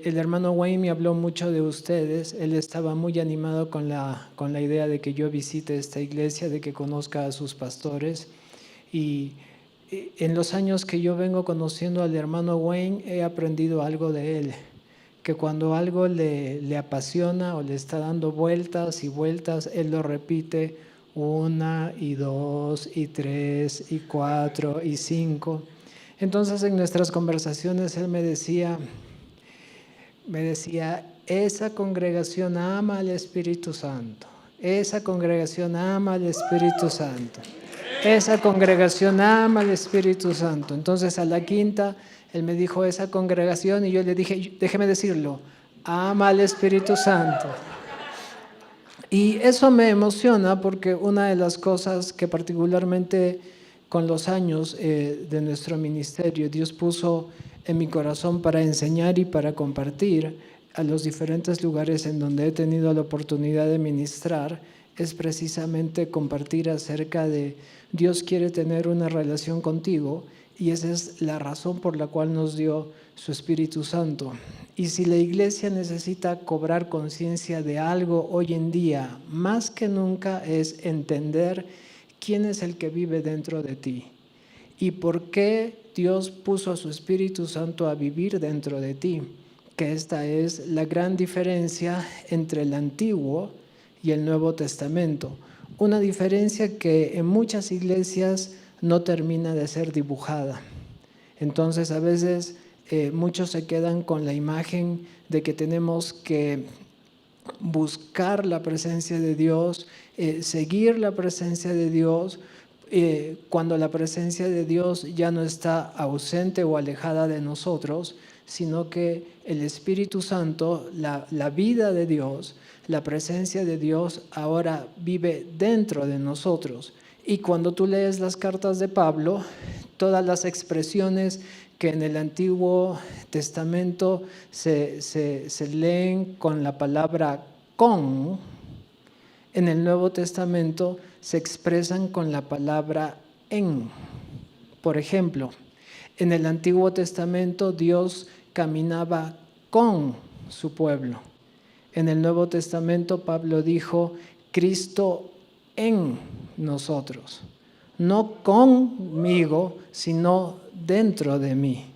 el hermano Wayne me habló mucho de ustedes. Él estaba muy animado con la idea de que yo visite esta iglesia, de que conozca a sus pastores. Y en los años que yo vengo conociendo al hermano Wayne, he aprendido algo de él, que cuando algo le apasiona o le está dando vueltas y vueltas, él lo repite 1 y 2 y 3 y 4 y 5. Entonces en nuestras conversaciones él me decía, esa congregación ama al Espíritu Santo, esa congregación ama al Espíritu Santo, esa congregación ama al Espíritu Santo. Entonces a la quinta él me dijo esa congregación y yo le dije, déjeme decirlo, ama al Espíritu Santo. Y eso me emociona porque una de las cosas que particularmente con los años de nuestro ministerio Dios puso en mi corazón para enseñar y para compartir a los diferentes lugares en donde he tenido la oportunidad de ministrar es precisamente compartir acerca de Dios quiere tener una relación contigo y esa es la razón por la cual nos dio su Espíritu Santo. Y si la iglesia necesita cobrar conciencia de algo hoy en día, más que nunca es entender quién es el que vive dentro de ti y por qué Dios puso a su Espíritu Santo a vivir dentro de ti, que esta es la gran diferencia entre el Antiguo y el Nuevo Testamento. Una diferencia que en muchas iglesias no termina de ser dibujada. Entonces a veces muchos se quedan con la imagen de que tenemos que buscar la presencia de Dios, seguir la presencia de Dios, cuando la presencia de Dios ya no está ausente o alejada de nosotros, sino que el Espíritu Santo, la vida de Dios, la presencia de Dios ahora vive dentro de nosotros. Y cuando tú lees las cartas de Pablo, todas las expresiones que en el Antiguo Testamento se leen con la palabra con, en el Nuevo Testamento se expresan con la palabra en. Por ejemplo, en el Antiguo Testamento Dios caminaba con su pueblo. En el Nuevo Testamento Pablo dijo, Cristo en nosotros. No conmigo, sino dentro de mí.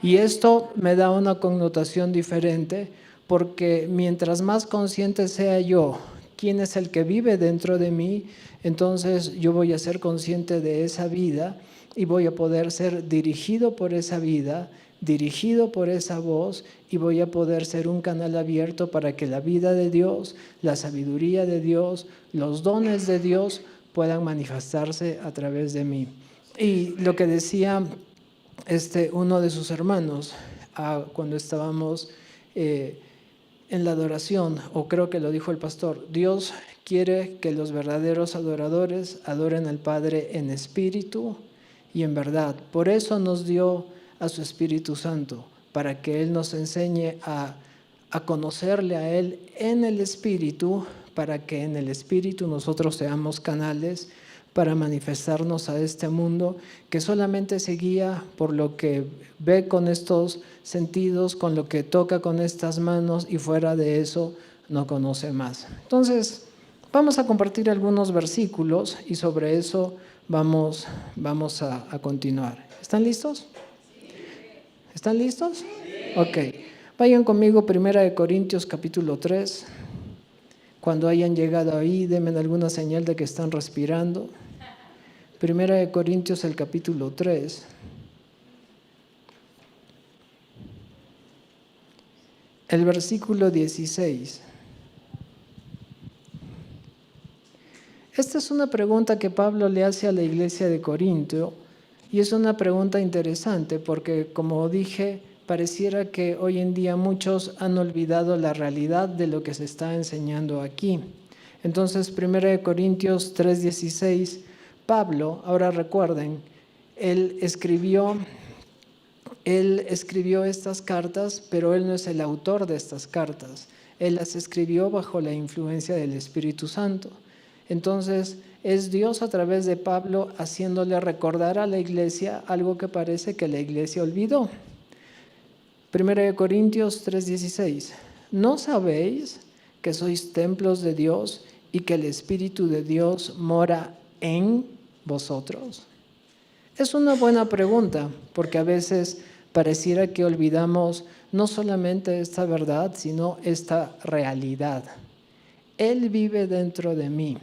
Y esto me da una connotación diferente porque mientras más consciente sea yo quién es el que vive dentro de mí, entonces yo voy a ser consciente de esa vida y voy a poder ser dirigido por esa vida, dirigido por esa voz y voy a poder ser un canal abierto para que la vida de Dios, la sabiduría de Dios, los dones de Dios puedan manifestarse a través de mí. Y lo que decía uno de sus hermanos cuando estábamos en la adoración, o creo que lo dijo el pastor, Dios quiere que los verdaderos adoradores adoren al Padre en espíritu y en verdad. Por eso nos dio a su Espíritu Santo, para que Él nos enseñe a conocerle a Él en el Espíritu, para que en el Espíritu nosotros seamos canales para manifestarnos a este mundo que solamente se guía por lo que ve con estos sentidos, con lo que toca con estas manos y fuera de eso no conoce más. Entonces, vamos a compartir algunos versículos y sobre eso vamos a continuar. ¿Están listos? ¿Están listos? Ok. Vayan conmigo 1 Corintios capítulo 3. Cuando hayan llegado ahí, denme alguna señal de que están respirando. 1 Corintios el capítulo 3. El versículo 16. Esta es una pregunta que Pablo le hace a la iglesia de Corinto y es una pregunta interesante porque, como dije, pareciera que hoy en día muchos han olvidado la realidad de lo que se está enseñando aquí. Entonces, 1 Corintios 3:16, Pablo, ahora recuerden, él escribió estas cartas, pero él no es el autor de estas cartas. Él las escribió bajo la influencia del Espíritu Santo. Entonces, es Dios a través de Pablo haciéndole recordar a la iglesia algo que parece que la iglesia olvidó. Primera de Corintios 3:16. ¿No sabéis que sois templos de Dios y que el Espíritu de Dios mora en vosotros? Es una buena pregunta, porque a veces pareciera que olvidamos no solamente esta verdad, sino esta realidad. Él vive dentro de mí.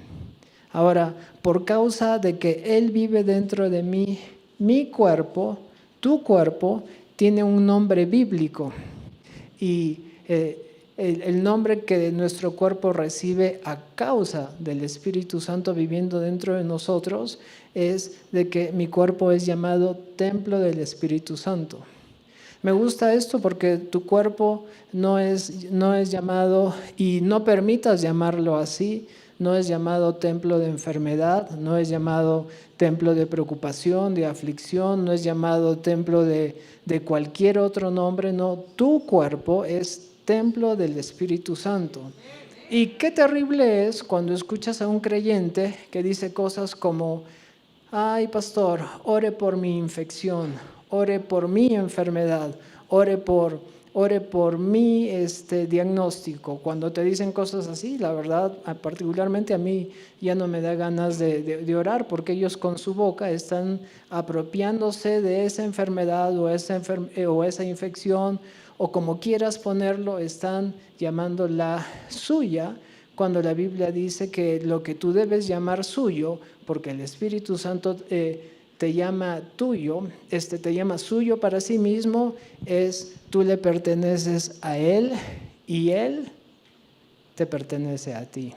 Ahora, por causa de que Él vive dentro de mí, mi cuerpo, tu cuerpo, tiene un nombre bíblico. Y el nombre que nuestro cuerpo recibe a causa del Espíritu Santo viviendo dentro de nosotros es de que mi cuerpo es llamado templo del Espíritu Santo. Me gusta esto porque tu cuerpo no es llamado, y no permitas llamarlo así, no es llamado templo de enfermedad, no es llamado templo de preocupación, de aflicción, no es llamado templo de cualquier otro nombre, no, tu cuerpo es templo del Espíritu Santo. Y qué terrible es cuando escuchas a un creyente que dice cosas como: ay, pastor, ore por mi infección, ore por mi enfermedad, ore por mi diagnóstico. Cuando te dicen cosas así, la verdad, particularmente a mí ya no me da ganas de orar, porque ellos con su boca están apropiándose de esa enfermedad o esa infección, o como quieras ponerlo, están llamándola suya, cuando la Biblia dice que lo que tú debes llamar suyo, porque el Espíritu Santo te llama tuyo, te llama suyo para sí mismo, es tú le perteneces a Él y Él te pertenece a ti.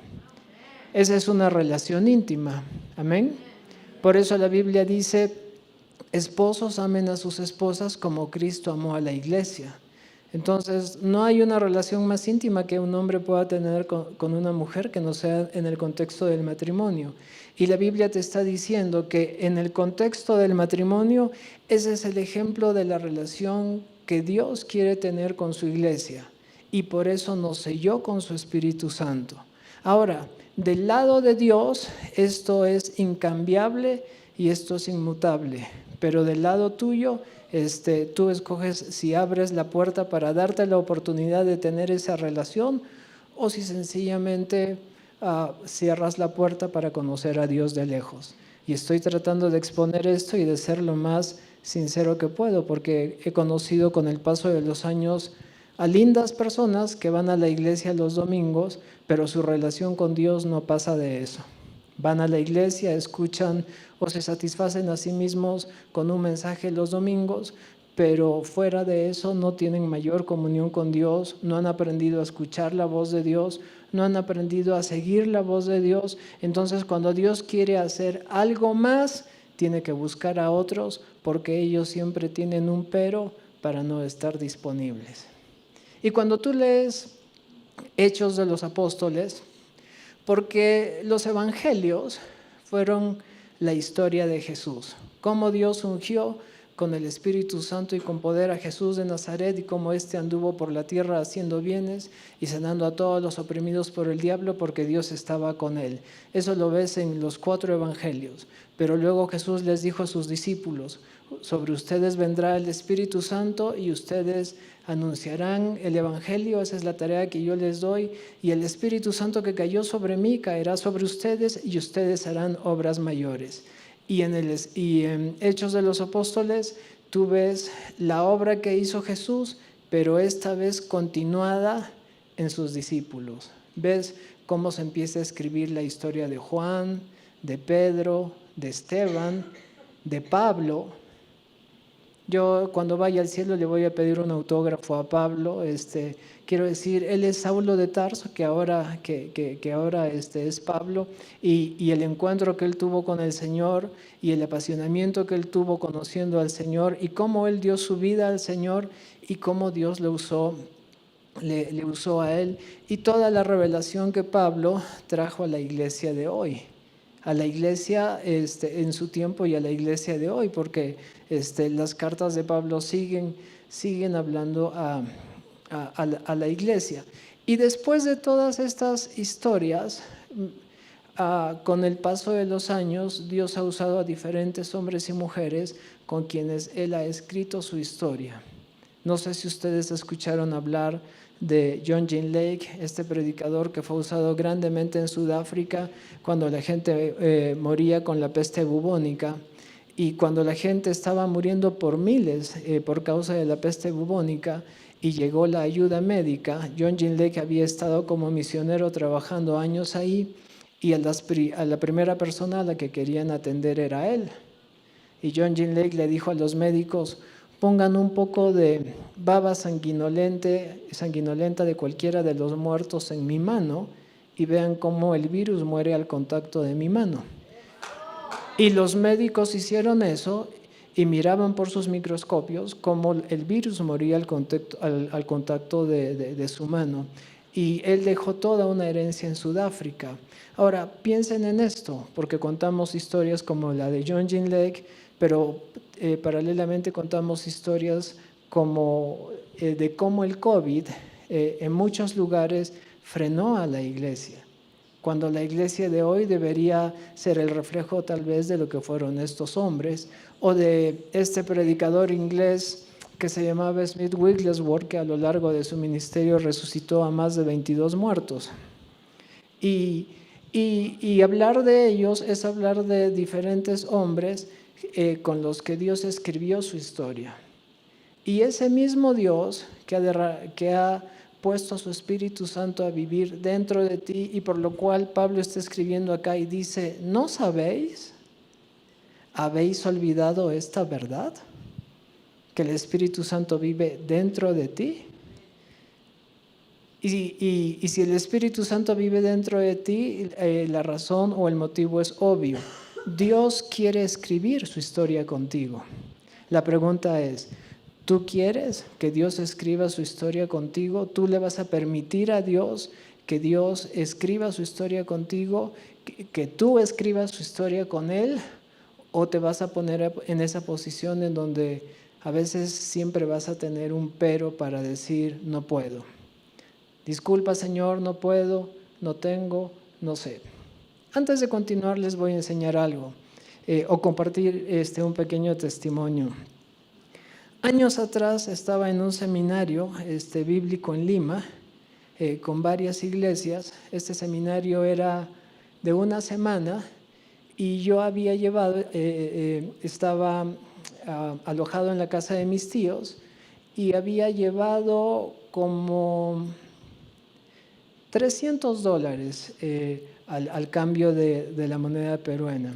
Esa es una relación íntima, amén. Por eso la Biblia dice: esposos amen a sus esposas como Cristo amó a la iglesia. Entonces, no hay una relación más íntima que un hombre pueda tener con una mujer que no sea en el contexto del matrimonio. Y la Biblia te está diciendo que en el contexto del matrimonio, ese es el ejemplo de la relación que Dios quiere tener con su iglesia. Y por eso nos selló con su Espíritu Santo. Ahora, del lado de Dios, esto es incambiable y esto es inmutable. Pero del lado tuyo, tú escoges si abres la puerta para darte la oportunidad de tener esa relación, o si sencillamente cierras la puerta para conocer a Dios de lejos. Y estoy tratando de exponer esto y de ser lo más sincero que puedo, porque he conocido con el paso de los años a lindas personas que van a la iglesia los domingos, pero su relación con Dios no pasa de eso. Van a la iglesia, escuchan o se satisfacen a sí mismos con un mensaje los domingos, pero fuera de eso no tienen mayor comunión con Dios, no han aprendido a escuchar la voz de Dios, no han aprendido a seguir la voz de Dios. Entonces, cuando Dios quiere hacer algo más, tiene que buscar a otros, porque ellos siempre tienen un pero para no estar disponibles. Y cuando tú lees Hechos de los Apóstoles, porque los evangelios fueron la historia de Jesús, cómo Dios ungió con el Espíritu Santo y con poder a Jesús de Nazaret, y cómo éste anduvo por la tierra haciendo bienes y sanando a todos los oprimidos por el diablo, porque Dios estaba con él. Eso lo ves en los 4 evangelios. Pero luego Jesús les dijo a sus discípulos: sobre ustedes vendrá el Espíritu Santo y ustedes anunciarán el evangelio. Esa es la tarea que yo les doy, y el Espíritu Santo que cayó sobre mí caerá sobre ustedes, y ustedes harán obras mayores. Y en Hechos de los Apóstoles tú ves la obra que hizo Jesús, pero esta vez continuada en sus discípulos. Ves cómo se empieza a escribir la historia de Juan, de Pedro, de Esteban, de Pablo. Yo cuando vaya al cielo le voy a pedir un autógrafo a Pablo. Quiero decir, él es Saulo de Tarso, que ahora es Pablo, y el encuentro que él tuvo con el Señor y el apasionamiento que él tuvo conociendo al Señor, y cómo él dio su vida al Señor y cómo Dios le usó a él, y toda la revelación que Pablo trajo a la iglesia de hoy, a la iglesia en su tiempo y a la iglesia de hoy, porque las cartas de Pablo siguen hablando a la iglesia. Y después de todas estas historias, con el paso de los años, Dios ha usado a diferentes hombres y mujeres con quienes Él ha escrito su historia. No sé si ustedes escucharon hablar de John Jean Lake, este predicador que fue usado grandemente en Sudáfrica cuando la gente moría con la peste bubónica. Y cuando la gente estaba muriendo por miles por causa de la peste bubónica y llegó la ayuda médica, John Jean Lake había estado como misionero trabajando años ahí y a la primera persona a la que querían atender era él. Y John Jean Lake le dijo a los médicos: pongan un poco de baba sanguinolenta de cualquiera de los muertos en mi mano y vean cómo el virus muere al contacto de mi mano. Y los médicos hicieron eso y miraban por sus microscopios cómo el virus moría al contacto de su mano. Y él dejó toda una herencia en Sudáfrica. Ahora, piensen en esto, porque contamos historias como la de John Jean Lake, pero paralelamente contamos historias como de cómo el COVID en muchos lugares frenó a la iglesia, cuando la iglesia de hoy debería ser el reflejo tal vez de lo que fueron estos hombres, o de este predicador inglés que se llamaba Smith Wigglesworth, que a lo largo de su ministerio resucitó a más de 22 muertos. Y hablar de ellos es hablar de diferentes hombres con los que Dios escribió su historia. Y ese mismo Dios que ha puesto a su Espíritu Santo a vivir dentro de ti, y por lo cual Pablo está escribiendo acá y dice: ¿no sabéis? ¿Habéis olvidado esta verdad? Que el Espíritu Santo vive dentro de ti. Y si el Espíritu Santo vive dentro de ti, la razón o el motivo es obvio. Dios quiere escribir su historia contigo. La pregunta es: ¿tú quieres que Dios escriba su historia contigo? ¿Tú le vas a permitir a Dios que Dios escriba su historia contigo, que tú escribas su historia con Él? ¿O te vas a poner en esa posición en donde a veces siempre vas a tener un pero para decir: no puedo? Disculpa, Señor, no puedo, no tengo, no sé. Antes de continuar les voy a enseñar algo o compartir un pequeño testimonio. Años atrás estaba en un seminario bíblico en Lima con varias iglesias. Este seminario era de una semana y yo había estaba alojado en la casa de mis tíos y había llevado como $300 al cambio de la moneda peruana.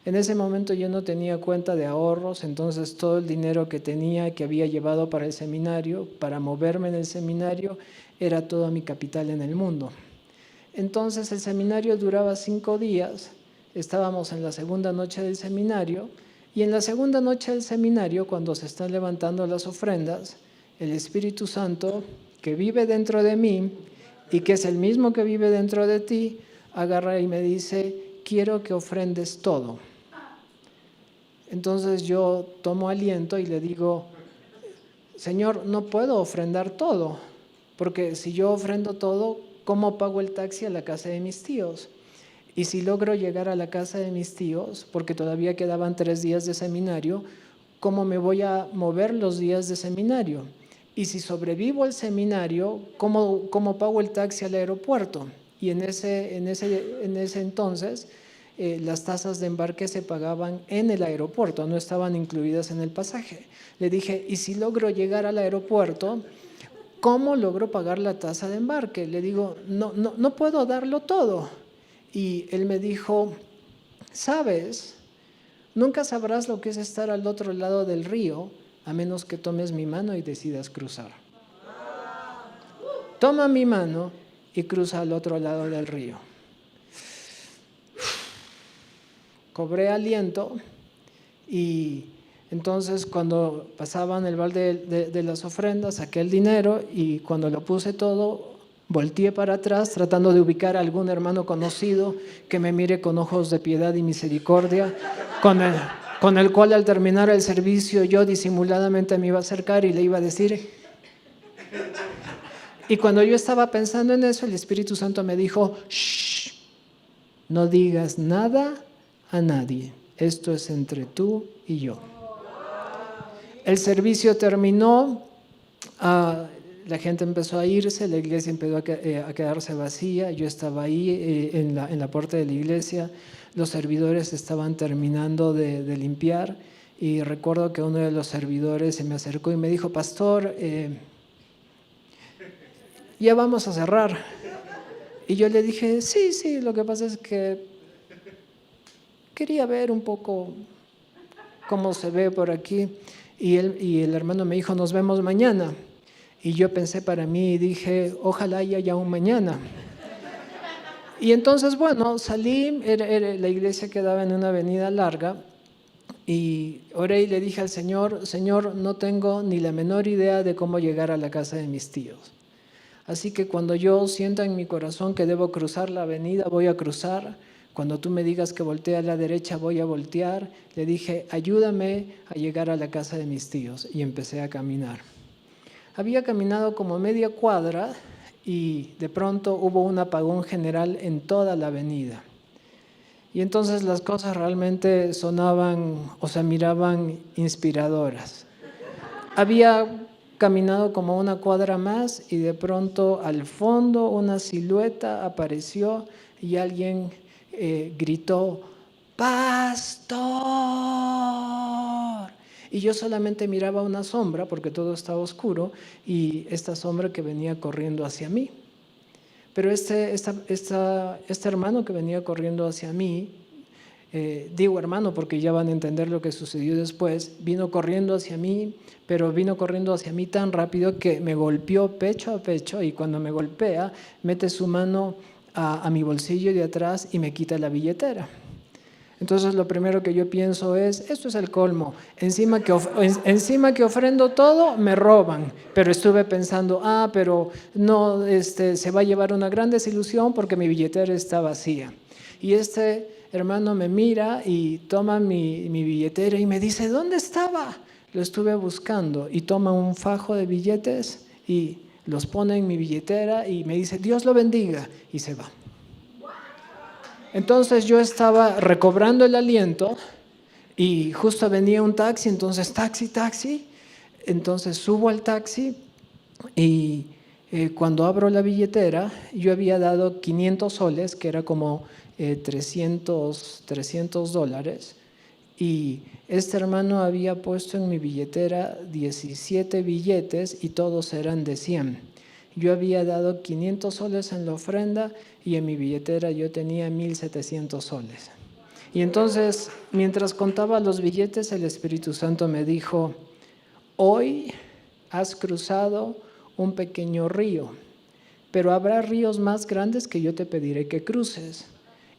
En ese momento yo no tenía cuenta de ahorros, entonces todo el dinero que tenía, que había llevado para el seminario, para moverme en el seminario, era toda mi capital en el mundo. Entonces el seminario duraba 5 días, estábamos en la segunda noche del seminario, y en la segunda noche del seminario, cuando se están levantando las ofrendas, el Espíritu Santo, que vive dentro de mí y que es el mismo que vive dentro de ti, agarra y me dice: quiero que ofrendes todo. Entonces yo tomo aliento y le digo: Señor, no puedo ofrendar todo, porque si yo ofrendo todo, ¿cómo pago el taxi a la casa de mis tíos? Y si logro llegar a la casa de mis tíos, porque todavía quedaban 3 días de seminario, ¿cómo me voy a mover los días de seminario? Y si sobrevivo al seminario, ¿cómo pago el taxi al aeropuerto? Y en ese entonces las tasas de embarque se pagaban en el aeropuerto, no estaban incluidas en el pasaje. Le dije: ¿y si logro llegar al aeropuerto, cómo logro pagar la tasa de embarque? Le digo: no puedo darlo todo. Y él me dijo: ¿sabes? Nunca sabrás lo que es estar al otro lado del río a menos que tomes mi mano y decidas cruzar. Toma mi mano y cruza al otro lado del río. Cobré aliento y entonces cuando pasaban el balde de las ofrendas, saqué el dinero y cuando lo puse todo, volteé para atrás tratando de ubicar a algún hermano conocido que me mire con ojos de piedad y misericordia, con el cual al terminar el servicio yo disimuladamente me iba a acercar y le iba a decir. Y cuando yo estaba pensando en eso, el Espíritu Santo me dijo: shh, no digas nada a nadie, esto es entre tú y yo. El servicio terminó, La gente empezó a irse, la iglesia empezó a quedarse vacía. Yo estaba ahí en la puerta de la iglesia, los servidores estaban terminando de limpiar y recuerdo que uno de los servidores se me acercó y me dijo: pastor, ya vamos a cerrar. Y yo le dije: sí, lo que pasa es que quería ver un poco cómo se ve por aquí. Y el hermano me dijo: nos vemos mañana. Y yo pensé para mí y dije: ojalá haya un mañana. Y entonces, bueno, salí, la iglesia quedaba en una avenida larga, y oré y le dije al Señor: Señor, no tengo ni la menor idea de cómo llegar a la casa de mis tíos. Así que cuando yo sienta en mi corazón que debo cruzar la avenida, voy a cruzar. Cuando tú me digas que voltee a la derecha, voy a voltear. Le dije: ayúdame a llegar a la casa de mis tíos. Y empecé a caminar. Había caminado como media cuadra y de pronto hubo un apagón general en toda la avenida. Y entonces las cosas realmente sonaban, o sea, miraban inspiradoras. Había caminado como una cuadra más y de pronto al fondo una silueta apareció y alguien gritó: ¡Pastor! Y yo solamente miraba una sombra porque todo estaba oscuro, y esta sombra que venía corriendo hacia mí. Pero este hermano que venía corriendo hacia mí, digo hermano porque ya van a entender lo que sucedió después, vino corriendo hacia mí, pero vino corriendo hacia mí tan rápido que me golpeó pecho a pecho, y cuando me golpea mete su mano a mi bolsillo de atrás y me quita la billetera. Entonces lo primero que yo pienso es: esto es el colmo, encima que ofrendo todo, me roban. Pero estuve pensando: pero no, se va a llevar una gran desilusión porque mi billetera está vacía. Y este hermano me mira y toma mi billetera y me dice: ¿dónde estaba? Lo estuve buscando, y toma un fajo de billetes y los pone en mi billetera y me dice: Dios lo bendiga, y se va. Entonces yo estaba recobrando el aliento y justo venía un taxi, entonces taxi. Entonces subo al taxi y cuando abro la billetera, yo había dado 500 soles, que era como $300, y este hermano había puesto en mi billetera 17 billetes y todos eran de 100. Yo había dado 500 soles en la ofrenda y en mi billetera yo tenía 1,700 soles. Y entonces, mientras contaba los billetes, el Espíritu Santo me dijo: hoy has cruzado un pequeño río, pero habrá ríos más grandes que yo te pediré que cruces.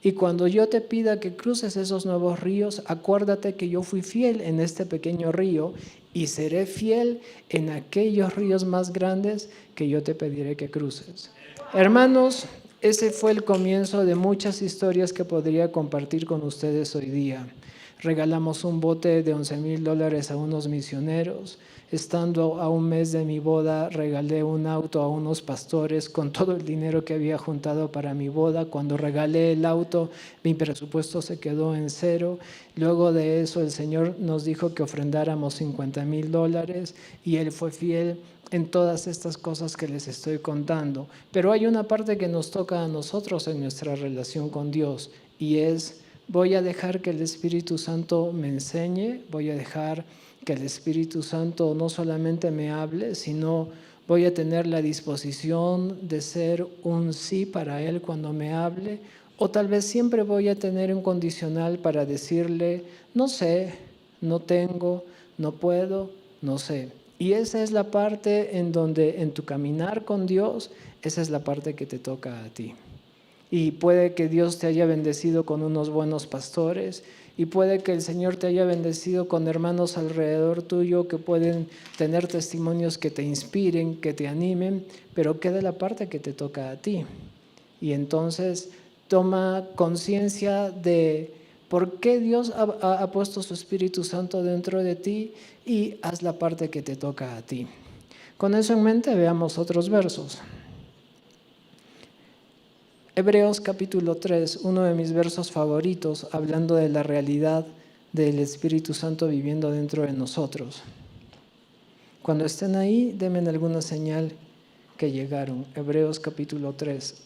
Y cuando yo te pida que cruces esos nuevos ríos, acuérdate que yo fui fiel en este pequeño río y seré fiel en aquellos ríos más grandes que yo te pediré que cruces. Hermanos, ese fue el comienzo de muchas historias que podría compartir con ustedes hoy día. Regalamos un bote de $11,000 a unos misioneros. Estando a un mes de mi boda, regalé un auto a unos pastores con todo el dinero que había juntado para mi boda. Cuando regalé el auto, mi presupuesto se quedó en 0. Luego de eso, el Señor nos dijo que ofrendáramos $50,000 y Él fue fiel en todas estas cosas que les estoy contando. Pero hay una parte que nos toca a nosotros en nuestra relación con Dios, y es: voy a dejar que el Espíritu Santo me enseñe, voy a dejar que el Espíritu Santo no solamente me hable, sino voy a tener la disposición de ser un sí para Él cuando me hable, o tal vez siempre voy a tener un condicional para decirle: no sé, no tengo, no puedo, no sé. Y esa es la parte en donde en tu caminar con Dios, esa es la parte que te toca a ti. Y puede que Dios te haya bendecido con unos buenos pastores, y puede que el Señor te haya bendecido con hermanos alrededor tuyo que pueden tener testimonios que te inspiren, que te animen, pero queda la parte que te toca a ti. Y entonces toma conciencia de por qué Dios ha puesto su Espíritu Santo dentro de ti y haz la parte que te toca a ti. Con eso en mente, veamos otros versos. Hebreos capítulo 3, uno de mis versos favoritos, hablando de la realidad del Espíritu Santo viviendo dentro de nosotros. Cuando estén ahí, denme alguna señal que llegaron. Hebreos capítulo 3.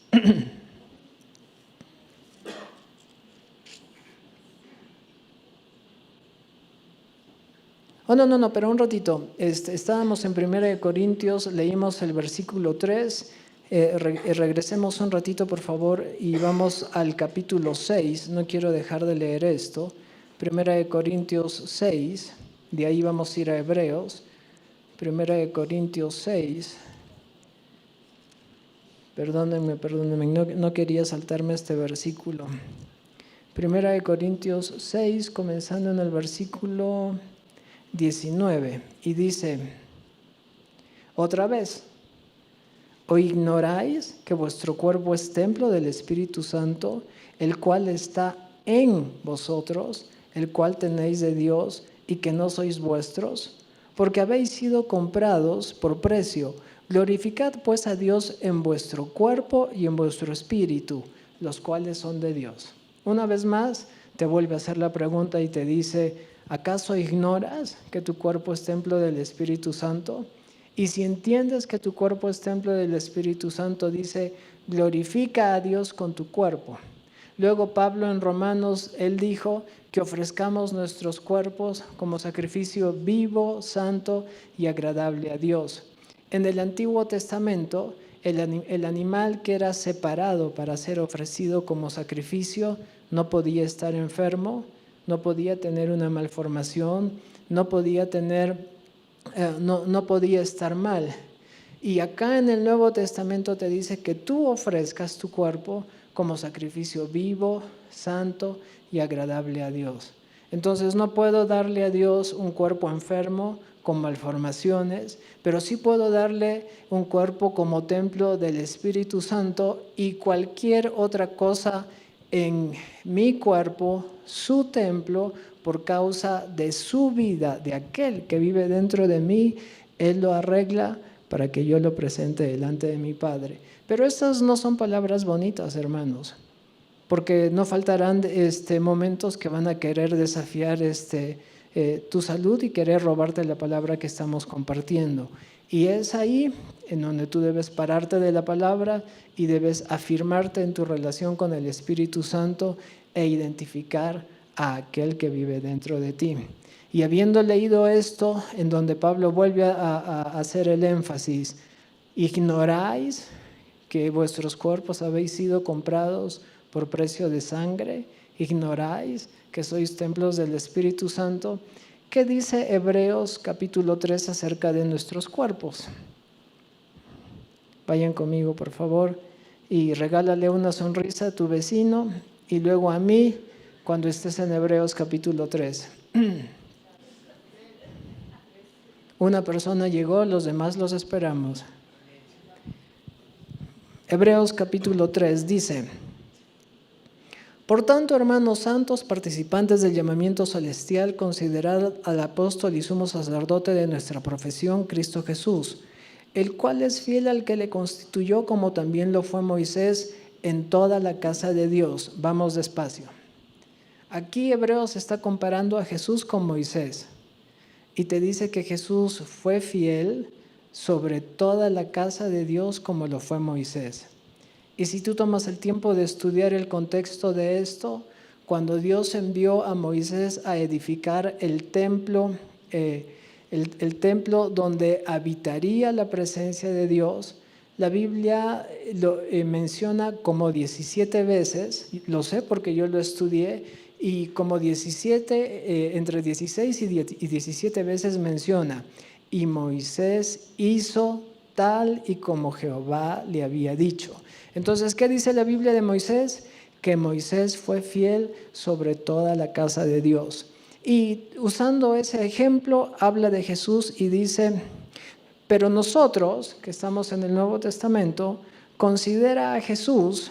Oh, no, pero un ratito. Estábamos en 1 Corintios, leímos el versículo 3. Regresemos un ratito, por favor, y vamos al capítulo 6. No quiero dejar de leer esto. 1 Corintios 6, de ahí vamos a ir a Hebreos. 1 Corintios 6. Perdónenme, no quería saltarme este versículo. 1 Corintios 6, comenzando en el versículo 19, y dice, otra vez, ¿o ignoráis que vuestro cuerpo es templo del Espíritu Santo, el cual está en vosotros, el cual tenéis de Dios, y que no sois vuestros? Porque habéis sido comprados por precio. Glorificad pues a Dios en vuestro cuerpo y en vuestro espíritu, los cuales son de Dios. Una vez más, te vuelve a hacer la pregunta y te dice, ¿acaso ignoras que tu cuerpo es templo del Espíritu Santo? Y si entiendes que tu cuerpo es templo del Espíritu Santo, dice, glorifica a Dios con tu cuerpo. Luego Pablo en Romanos, él dijo que ofrezcamos nuestros cuerpos como sacrificio vivo, santo y agradable a Dios. En el Antiguo Testamento, el animal que era separado para ser ofrecido como sacrificio no podía estar enfermo, no podía tener una malformación, no podía estar mal. Y acá en el Nuevo Testamento te dice que tú ofrezcas tu cuerpo como sacrificio vivo, santo y agradable a Dios. Entonces no puedo darle a Dios un cuerpo enfermo con malformaciones, pero sí puedo darle un cuerpo como templo del Espíritu Santo, y cualquier otra cosa en mi cuerpo, su templo, por causa de su vida, de aquel que vive dentro de mí, Él lo arregla para que yo lo presente delante de mi Padre. Pero estas no son palabras bonitas, hermanos, porque no faltarán momentos que van a querer desafiar tu salud y querer robarte la palabra que estamos compartiendo. Y es ahí en donde tú debes pararte de la palabra y debes afirmarte en tu relación con el Espíritu Santo e identificar a aquel que vive dentro de ti. Y habiendo leído esto, en donde Pablo vuelve a hacer el énfasis, ¿ignoráis que vuestros cuerpos habéis sido comprados por precio de sangre? ¿Ignoráis que sois templos del Espíritu Santo? ¿Qué dice Hebreos capítulo 3 acerca de nuestros cuerpos? Vayan conmigo, por favor, y regálale una sonrisa a tu vecino y luego a mí cuando estés en Hebreos capítulo 3. Una persona llegó, los demás los esperamos. Hebreos capítulo 3 dice, por tanto, hermanos santos, participantes del llamamiento celestial, considerad al apóstol y sumo sacerdote de nuestra profesión, Cristo Jesús, el cual es fiel al que le constituyó, como también lo fue Moisés, en toda la casa de Dios. Vamos despacio. Aquí Hebreos está comparando a Jesús con Moisés y te dice que Jesús fue fiel sobre toda la casa de Dios como lo fue Moisés. Y si tú tomas el tiempo de estudiar el contexto de esto, cuando Dios envió a Moisés a edificar el templo donde habitaría la presencia de Dios, la Biblia lo menciona como 17 veces, lo sé porque yo lo estudié, y como 17, entre 16 y 17 veces menciona, y Moisés hizo tal y como Jehová le había dicho. Entonces, ¿qué dice la Biblia de Moisés? Que Moisés fue fiel sobre toda la casa de Dios. Y usando ese ejemplo, habla de Jesús y dice, pero nosotros, que estamos en el Nuevo Testamento, considera a Jesús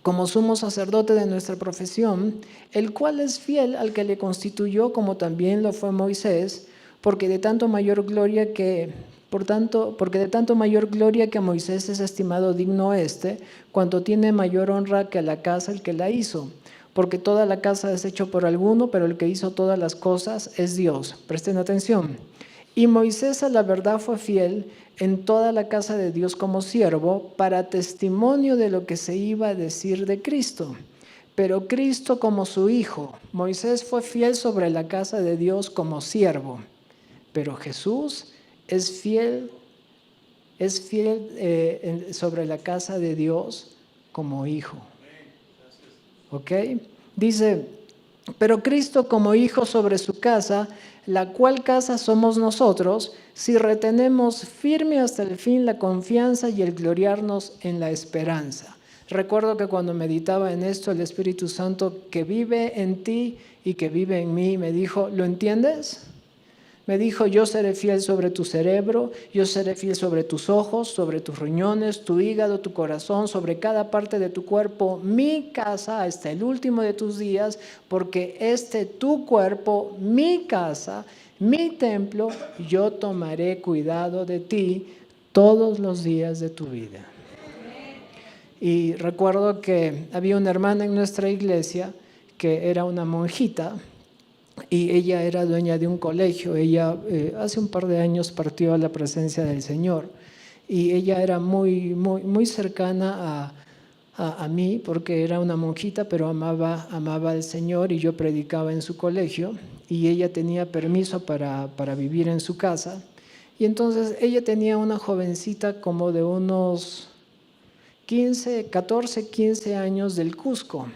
como sumo sacerdote de nuestra profesión, el cual es fiel al que le constituyó, como también lo fue Moisés, porque de tanto mayor gloria que Moisés es estimado digno cuanto tiene mayor honra que a la casa el que la hizo. Porque toda la casa es hecha por alguno, pero el que hizo todas las cosas es Dios. Presten atención. Y Moisés a la verdad fue fiel en toda la casa de Dios como siervo, para testimonio de lo que se iba a decir de Cristo. Pero Cristo como su hijo. Moisés fue fiel sobre la casa de Dios como siervo, pero Jesús es fiel sobre la casa de Dios como hijo. ¿Ok? Dice, pero Cristo como hijo sobre su casa, la cual casa somos nosotros, si retenemos firme hasta el fin la confianza y el gloriarnos en la esperanza. Recuerdo que cuando meditaba en esto, el Espíritu Santo que vive en ti y que vive en mí, me dijo, ¿lo entiendes? Me dijo, yo seré fiel sobre tu cerebro, yo seré fiel sobre tus ojos, sobre tus riñones, tu hígado, tu corazón, sobre cada parte de tu cuerpo, mi casa hasta el último de tus días, porque tu cuerpo, mi casa, mi templo, yo tomaré cuidado de ti todos los días de tu vida. Y recuerdo que había una hermana en nuestra iglesia que era una monjita, y ella era dueña de un colegio. Ella hace un par de años partió a la presencia del Señor, y ella era muy cercana a mí, porque era una monjita, pero amaba al Señor, y yo predicaba en su colegio, y ella tenía permiso para vivir en su casa. Y entonces ella tenía una jovencita como de unos 14, 15 años del Cusco,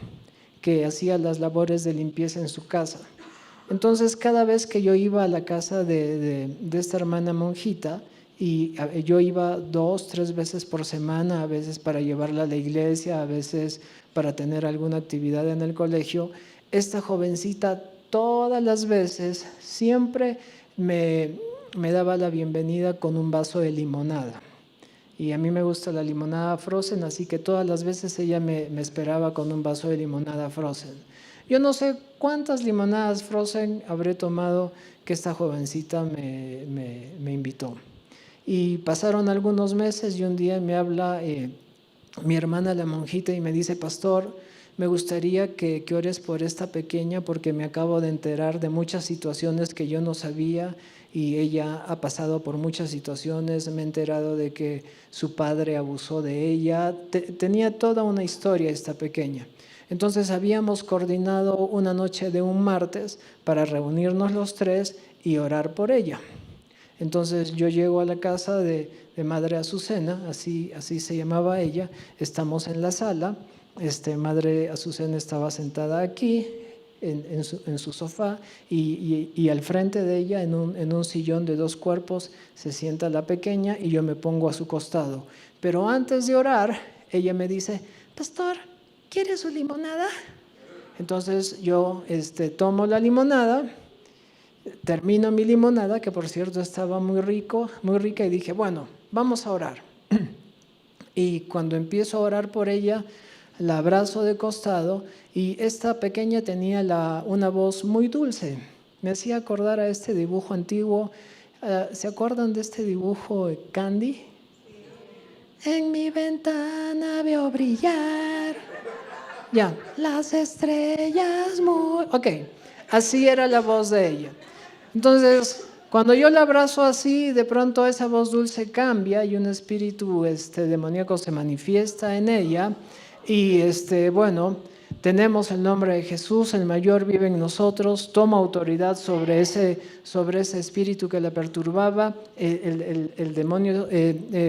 que hacía las labores de limpieza en su casa. Entonces, cada vez que yo iba a la casa de esta hermana monjita, y yo iba 2, 3 veces por semana, a veces para llevarla a la iglesia, a veces para tener alguna actividad en el colegio, esta jovencita todas las veces siempre me daba la bienvenida con un vaso de limonada. Y a mí me gusta la limonada frozen, así que todas las veces ella me esperaba con un vaso de limonada frozen. Yo no sé cuántas limonadas frozen habré tomado que esta jovencita me invitó. Y pasaron algunos meses, y un día me habla mi hermana la monjita y me dice, pastor, me gustaría que ores por esta pequeña, porque me acabo de enterar de muchas situaciones que yo no sabía, y ella ha pasado por muchas situaciones. Me he enterado de que su padre abusó de ella. Tenía toda una historia esta pequeña. Entonces habíamos coordinado una noche de un martes para reunirnos los tres y orar por ella. Entonces yo llego a la casa de Madre Azucena, así se llamaba ella. Estamos en la sala. Madre Azucena estaba sentada aquí en su sofá, y al frente de ella, en un sillón de 2 cuerpos, se sienta la pequeña, y yo me pongo a su costado. Pero antes de orar, ella me dice, pastor, ¿quiere su limonada? Entonces yo tomo la limonada, termino mi limonada, que por cierto estaba muy rica, y dije, bueno, vamos a orar. Y cuando empiezo a orar por ella, la abrazo de costado, y esta pequeña tenía una voz muy dulce. Me hacía acordar a este dibujo antiguo. ¿Se acuerdan de este dibujo Candy? En mi ventana veo brillar, ya, las estrellas muy... Ok, así era la voz de ella. Entonces, cuando yo la abrazo así, de pronto esa voz dulce cambia, y un espíritu demoníaco se manifiesta en ella. Y bueno, tenemos el nombre de Jesús, el mayor vive en nosotros, toma autoridad sobre ese espíritu que la perturbaba. El demonio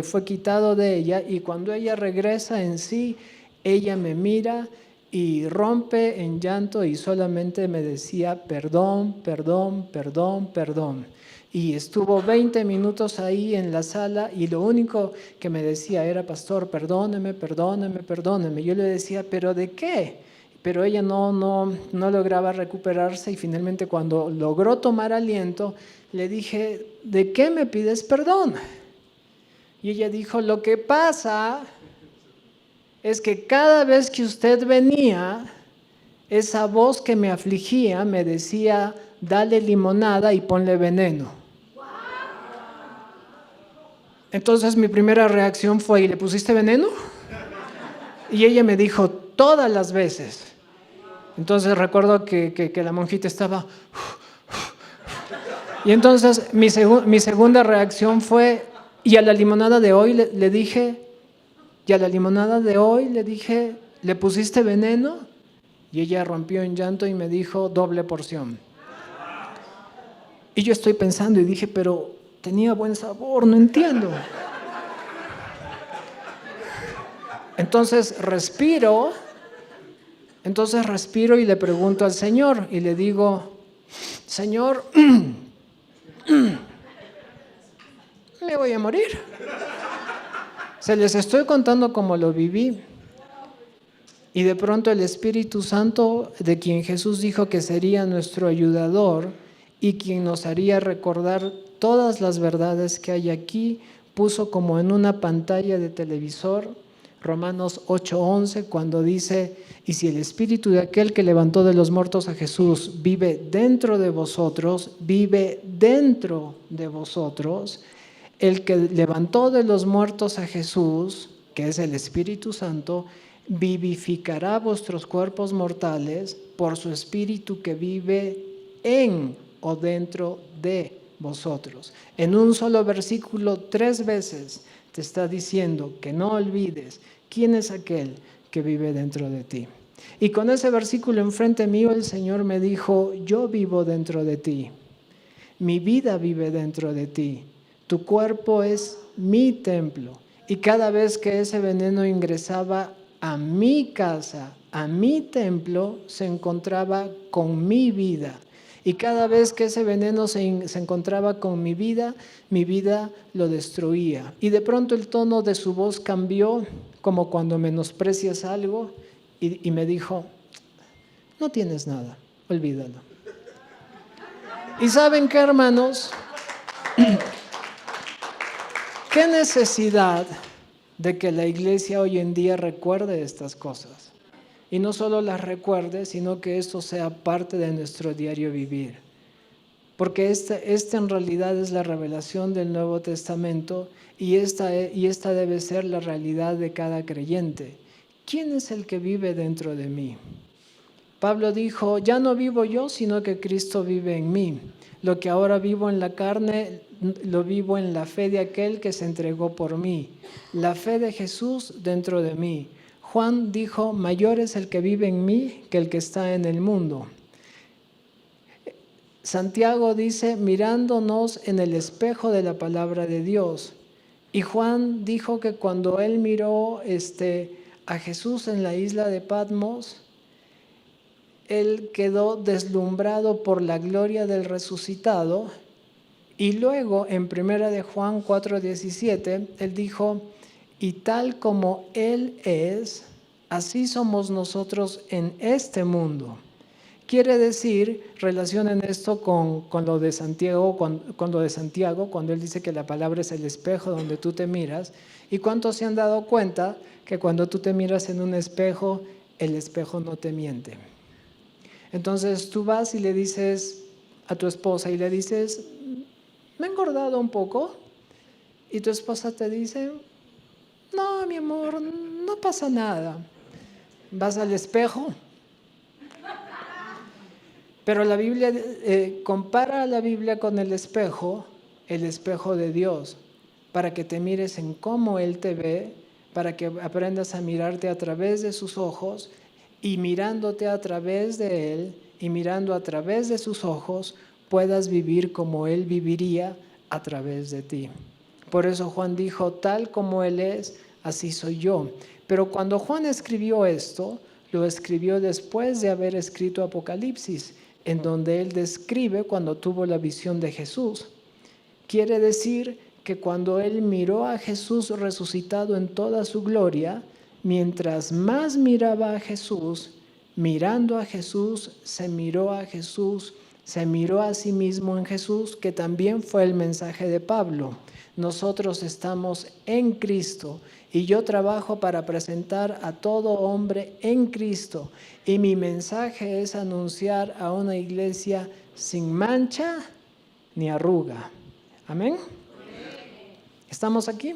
fue quitado de ella, y cuando ella regresa en sí, ella me mira y rompe en llanto, y solamente me decía, perdón, perdón, perdón, perdón. Y estuvo 20 minutos ahí en la sala, y lo único que me decía era, pastor, perdóneme, perdóneme, perdóneme. Yo le decía, ¿pero de qué? Pero ella no lograba recuperarse, y finalmente, cuando logró tomar aliento, le dije, ¿de qué me pides perdón? Y ella dijo, lo que pasa es que cada vez que usted venía, esa voz que me afligía me decía, dale limonada y ponle veneno. Entonces mi primera reacción fue, ¿y le pusiste veneno? Y ella me dijo, todas las veces. Entonces recuerdo que la monjita estaba... Y entonces mi segunda reacción fue, y a la limonada de hoy le dije, ¿le pusiste veneno? Y ella rompió en llanto y me dijo, doble porción. Y yo estoy pensando y dije, pero tenía buen sabor, no entiendo. Entonces respiro y le pregunto al Señor y le digo, Señor, me voy a morir. Se les estoy contando cómo lo viví. Y de pronto el Espíritu Santo, de quien Jesús dijo que sería nuestro ayudador y quien nos haría recordar todas las verdades que hay aquí, puso como en una pantalla de televisor Romanos 8:11, cuando dice, y si el Espíritu de aquel que levantó de los muertos a Jesús vive dentro de vosotros, el que levantó de los muertos a Jesús, que es el Espíritu Santo, vivificará vuestros cuerpos mortales por su Espíritu que vive en o dentro de vosotros. En un solo versículo 3 veces te está diciendo que no olvides quién es aquel que vive dentro de ti. Y con ese versículo enfrente mío el Señor me dijo, yo vivo dentro de ti, mi vida vive dentro de ti, tu cuerpo es mi templo. Y cada vez que ese veneno ingresaba a mi casa, a mi templo, se encontraba con mi vida. Y cada vez que ese veneno se encontraba con mi vida lo destruía. Y de pronto el tono de su voz cambió, como cuando menosprecias algo, y me dijo, no tienes nada, olvídalo. ¿Y saben qué, hermanos? ¿Qué necesidad de que la iglesia hoy en día recuerde estas cosas? Y no solo las recuerde, sino que esto sea parte de nuestro diario vivir. Porque esta en realidad es la revelación del Nuevo Testamento y esta debe ser la realidad de cada creyente. ¿Quién es el que vive dentro de mí? Pablo dijo, ya no vivo yo, sino que Cristo vive en mí. Lo que ahora vivo en la carne, lo vivo en la fe de aquel que se entregó por mí. La fe de Jesús dentro de mí. Juan dijo, mayor es el que vive en mí que el que está en el mundo. Santiago dice, mirándonos en el espejo de la palabra de Dios. Y Juan dijo que cuando él miró a Jesús en la isla de Patmos, él quedó deslumbrado por la gloria del resucitado. Y luego en 1 de Juan 4:17, él dijo, y tal como Él es, así somos nosotros en este mundo. Quiere decir, relacionen esto con lo de Santiago, cuando él dice que la palabra es el espejo donde tú te miras. ¿Y cuántos se han dado cuenta que cuando tú te miras en un espejo, el espejo no te miente? Entonces tú vas y le dices a tu esposa y le dices, me he engordado un poco. Y tu esposa te dice, no, mi amor, no pasa nada. Vas al espejo. Pero la Biblia compara a la Biblia con el espejo de Dios, para que te mires en cómo Él te ve, para que aprendas a mirarte a través de sus ojos, y mirándote a través de Él y mirando a través de sus ojos, puedas vivir como Él viviría a través de ti. Por eso Juan dijo, tal como Él es, así soy yo. Pero cuando Juan escribió esto, lo escribió después de haber escrito Apocalipsis, en donde él describe cuando tuvo la visión de Jesús. Quiere decir que cuando él miró a Jesús resucitado en toda su gloria, mientras más miraba a Jesús, mirando a Jesús, se miró a Jesús, se miró a sí mismo en Jesús, que también fue el mensaje de Pablo. Nosotros estamos en Cristo y yo trabajo para presentar a todo hombre en Cristo. Y mi mensaje es anunciar a una iglesia sin mancha ni arruga. ¿Amén? ¿Estamos aquí?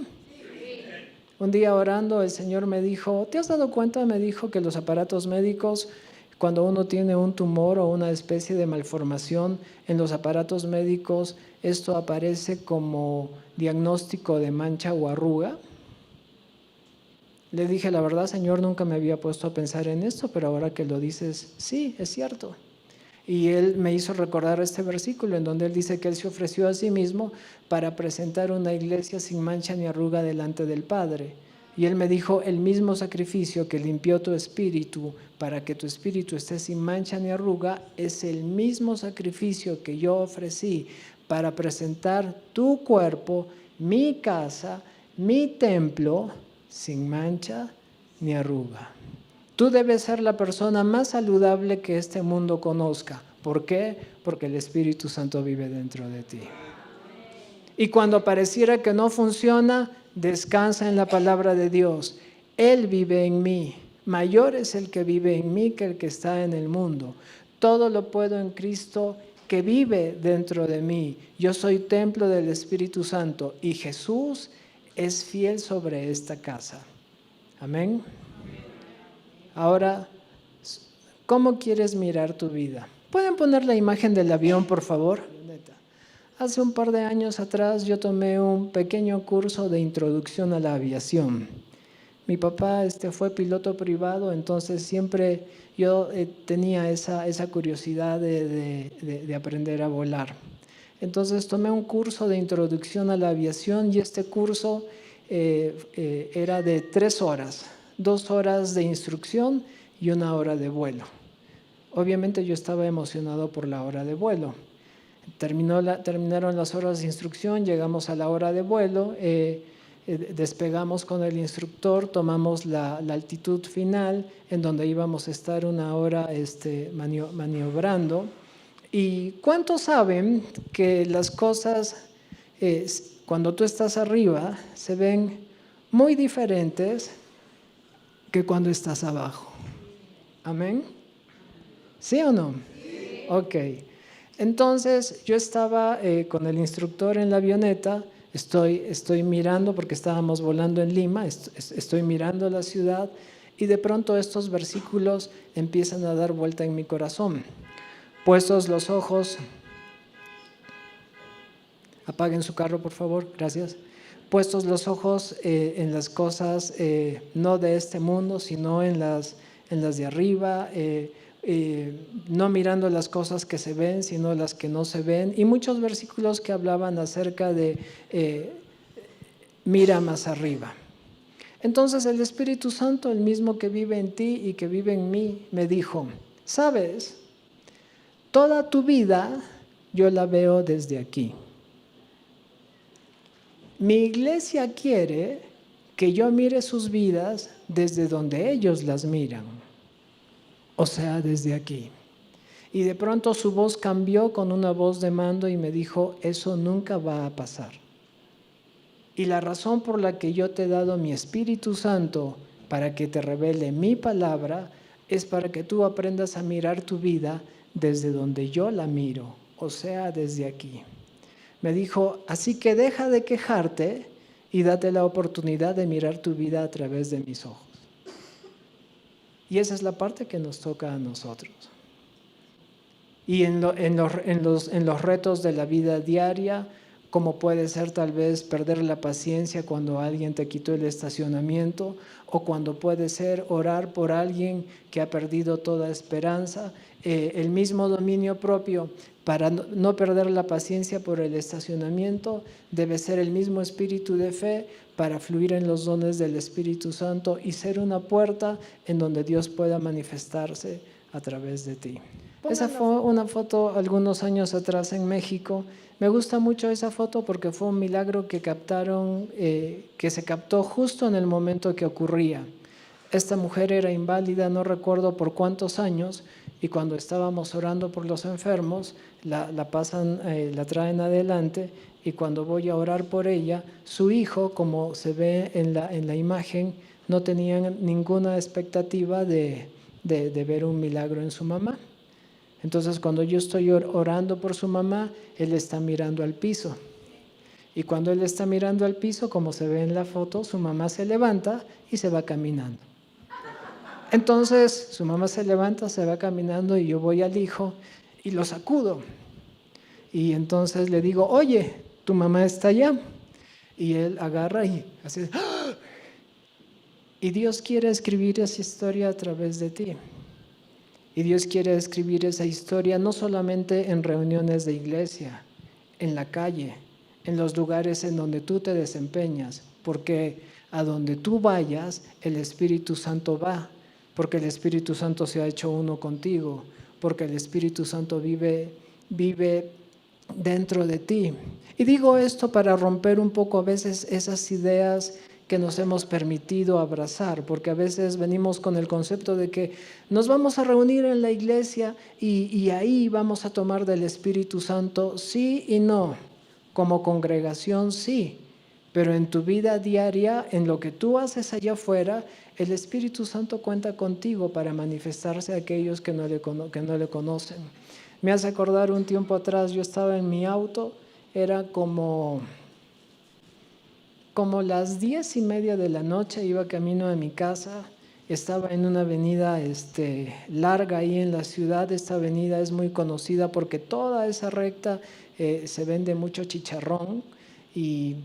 Un día orando el Señor me dijo, ¿te has dado cuenta? Me dijo que los aparatos médicos Cuando uno tiene un tumor o una especie de malformación en los aparatos médicos, esto aparece como diagnóstico de mancha o arruga. Le dije, la verdad, Señor, nunca me había puesto a pensar en esto, pero ahora que lo dices, sí, es cierto. Y Él me hizo recordar este versículo en donde Él dice que Él se ofreció a sí mismo para presentar una iglesia sin mancha ni arruga delante del Padre. Y Él me dijo, el mismo sacrificio que limpió tu espíritu para que tu espíritu esté sin mancha ni arruga, es el mismo sacrificio que yo ofrecí para presentar tu cuerpo, mi casa, mi templo, sin mancha ni arruga. Tú debes ser la persona más saludable que este mundo conozca. ¿Por qué? Porque el Espíritu Santo vive dentro de ti. Y cuando pareciera que no funciona, descansa en la palabra de Dios. Él vive en mí. Mayor es el que vive en mí que el que está en el mundo. Todo lo puedo en Cristo que vive dentro de mí. Yo soy templo del Espíritu Santo y Jesús es fiel sobre esta casa. Amén. Ahora, ¿cómo quieres mirar tu vida? ¿Pueden poner la imagen del avión, por favor? Hace un par de años atrás yo tomé un pequeño curso de introducción a la aviación. Mi papá fue piloto privado, entonces siempre yo tenía esa curiosidad de aprender a volar. Entonces tomé un curso de introducción a la aviación y este curso era de 3 horas, 2 horas de instrucción y 1 hora de vuelo. Obviamente yo estaba emocionado por la hora de vuelo. Terminaron las horas de instrucción, llegamos a la hora de vuelo, despegamos con el instructor, tomamos la altitud final en donde íbamos a estar 1 hora maniobrando. ¿Y cuántos saben que las cosas cuando tú estás arriba se ven muy diferentes que cuando estás abajo? ¿Amén? ¿Sí o no? Sí. Ok. Entonces yo estaba con el instructor en la avioneta, estoy mirando porque estábamos volando en Lima, estoy mirando la ciudad y de pronto estos versículos empiezan a dar vuelta en mi corazón. Puestos los ojos, apaguen su carro por favor, gracias. Puestos los ojos en las cosas no de este mundo, sino en las de arriba, no mirando las cosas que se ven, sino las que no se ven. Y muchos versículos que hablaban acerca de mira más arriba. Entonces el Espíritu Santo, el mismo que vive en ti y que vive en mí, me dijo, ¿sabes? Toda tu vida yo la veo desde aquí. Mi iglesia quiere que yo mire sus vidas desde donde ellos las miran. O sea, desde aquí. Y de pronto su voz cambió con una voz de mando y me dijo, eso nunca va a pasar. Y la razón por la que yo te he dado mi Espíritu Santo para que te revele mi palabra es para que tú aprendas a mirar tu vida desde donde yo la miro, o sea, desde aquí. Me dijo, así que deja de quejarte y date la oportunidad de mirar tu vida a través de mis ojos. Y esa es la parte que nos toca a nosotros. Y en los retos de la vida diaria, como puede ser tal vez perder la paciencia cuando alguien te quitó el estacionamiento, o cuando puede ser orar por alguien que ha perdido toda esperanza, el mismo dominio propio para no perder la paciencia por el estacionamiento debe ser el mismo espíritu de fe para fluir en los dones del Espíritu Santo y ser una puerta en donde Dios pueda manifestarse a través de ti. Esa fue una foto algunos años atrás en México. Me gusta mucho esa foto porque fue un milagro que captaron, que se captó justo en el momento que ocurría. Esta mujer era inválida, no recuerdo por cuántos años, y cuando estábamos orando por los enfermos, la traen adelante, y cuando voy a orar por ella, su hijo, como se ve en la imagen, no tenía ninguna expectativa de ver un milagro en su mamá. Entonces, cuando yo estoy orando por su mamá, él está mirando al piso. Y cuando él está mirando al piso, como se ve en la foto, su mamá se levanta y se va caminando. Entonces su mamá se levanta, se va caminando y yo voy al hijo y lo sacudo. Y entonces le digo, oye, tu mamá está allá. Y él agarra y hace, ¡ah! Y Dios quiere escribir esa historia a través de ti. Y Dios quiere escribir esa historia no solamente en reuniones de iglesia, en la calle, en los lugares en donde tú te desempeñas, porque a donde tú vayas, el Espíritu Santo va, porque el Espíritu Santo se ha hecho uno contigo, porque el Espíritu Santo vive dentro de ti. Y digo esto para romper un poco a veces esas ideas que nos hemos permitido abrazar, porque a veces venimos con el concepto de que nos vamos a reunir en la iglesia y ahí vamos a tomar del Espíritu Santo, sí y no. Como congregación sí, pero en tu vida diaria, en lo que tú haces allá afuera, el Espíritu Santo cuenta contigo para manifestarse a aquellos que no le conocen. Me hace acordar un tiempo atrás, yo estaba en mi auto, era como las 10:30 de la noche, iba camino a mi casa, estaba en una avenida larga ahí en la ciudad. Esta avenida es muy conocida porque toda esa recta se vende mucho chicharrón y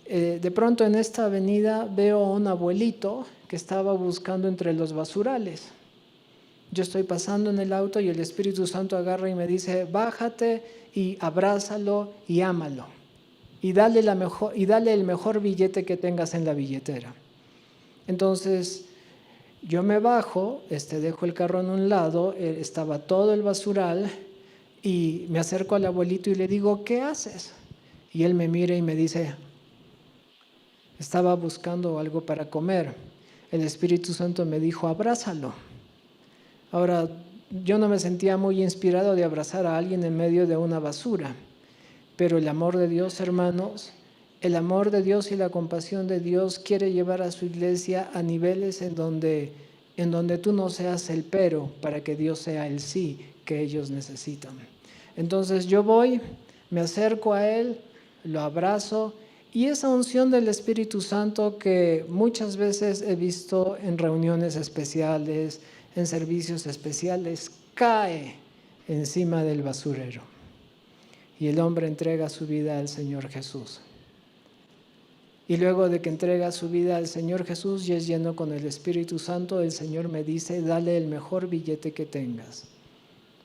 de pronto en esta avenida veo a un abuelito que estaba buscando entre los basurales. Yo estoy pasando en el auto y el Espíritu Santo agarra y me dice, bájate y abrázalo y ámalo. Y dale el mejor billete que tengas en la billetera. Entonces yo me bajo, dejo el carro en un lado, estaba todo el basural y me acerco al abuelito y le digo, ¿qué haces? Y él me mira y me dice, estaba buscando algo para comer. El Espíritu Santo me dijo, abrázalo. Ahora, yo no me sentía muy inspirado de abrazar a alguien en medio de una basura. Pero el amor de Dios, hermanos, el amor de Dios y la compasión de Dios quiere llevar a su iglesia a niveles en donde tú no seas el pero, para que Dios sea el sí que ellos necesitan. Entonces yo voy, me acerco a Él, lo abrazo, y esa unción del Espíritu Santo que muchas veces he visto en reuniones especiales, en servicios especiales, cae encima del basurero. Y el hombre entrega su vida al Señor Jesús. Y luego de que entrega su vida al Señor Jesús y es lleno con el Espíritu Santo, el Señor me dice, dale el mejor billete que tengas.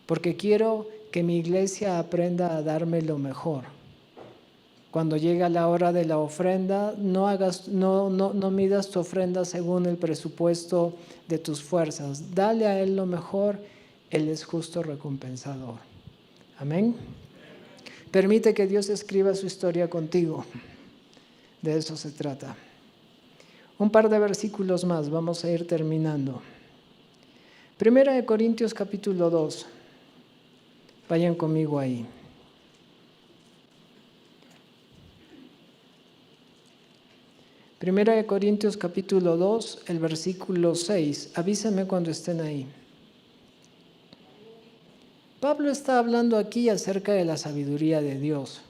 Porque quiero que mi iglesia aprenda a darme lo mejor. Cuando llega la hora de la ofrenda, no midas tu ofrenda según el presupuesto de tus fuerzas. Dale a Él lo mejor, Él es justo recompensador. Amén. Permite que Dios escriba su historia contigo. De eso se trata. Un par de versículos más, vamos a ir terminando. 1 Corintios capítulo 2. Vayan conmigo ahí. 1 Corintios capítulo 2, el versículo 6. Avísame cuando estén ahí. Pablo está hablando aquí acerca de la sabiduría de Dios.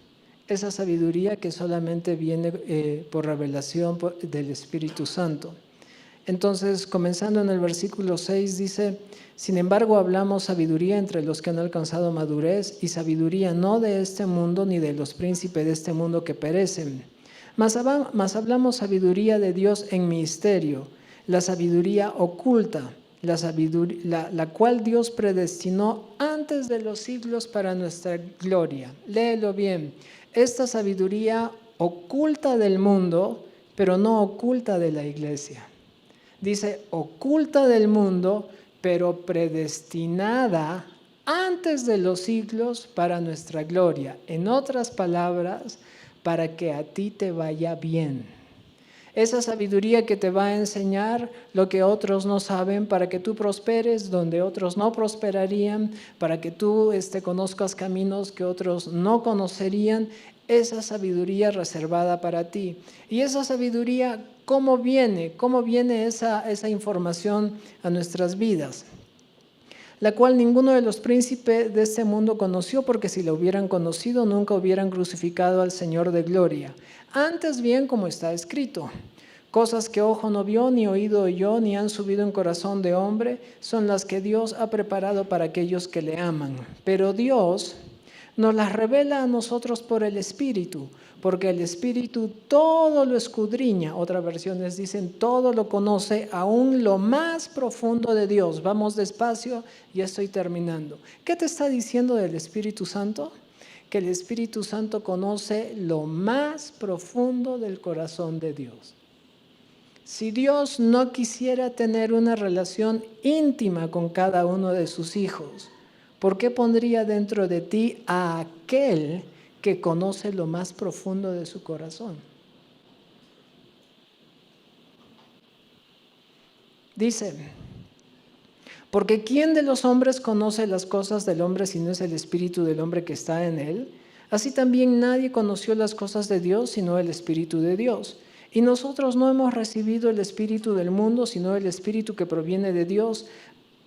Esa sabiduría que solamente viene por revelación del Espíritu Santo. Entonces, comenzando en el versículo 6, dice, sin embargo, hablamos sabiduría entre los que han alcanzado madurez, y sabiduría no de este mundo ni de los príncipes de este mundo que perecen. Mas hablamos sabiduría de Dios en misterio, la sabiduría oculta, la cual Dios predestinó antes de los siglos para nuestra gloria. Léelo bien. Esta sabiduría oculta del mundo, pero no oculta de la iglesia. Dice, oculta del mundo, pero predestinada antes de los siglos para nuestra gloria. En otras palabras, para que a ti te vaya bien. Esa sabiduría que te va a enseñar lo que otros no saben, para que tú prosperes donde otros no prosperarían, para que tú conozcas caminos que otros no conocerían. Esa sabiduría reservada para ti. Y esa sabiduría, ¿cómo viene? ¿Cómo viene esa información a nuestras vidas? La cual ninguno de los príncipes de este mundo conoció, porque si la hubieran conocido nunca hubieran crucificado al Señor de gloria. Antes bien, como está escrito, Cosas que ojo no vio, ni oído oyó, ni han subido en corazón de hombre, son las que Dios ha preparado para aquellos que le aman. Pero Dios nos las revela a nosotros por el Espíritu, porque el Espíritu todo lo escudriña. Otras versiones dicen todo lo conoce, aún lo más profundo de Dios. Vamos despacio, ya estoy terminando. ¿Qué te está diciendo del Espíritu Santo? Que el Espíritu Santo conoce lo más profundo del corazón de Dios. Si Dios no quisiera tener una relación íntima con cada uno de sus hijos, ¿por qué pondría dentro de ti a aquel que conoce lo más profundo de su corazón? Dice, porque ¿quién de los hombres conoce las cosas del hombre si no es el espíritu del hombre que está en él? Así también nadie conoció las cosas de Dios sino el Espíritu de Dios. Y nosotros no hemos recibido el espíritu del mundo, sino el Espíritu que proviene de Dios,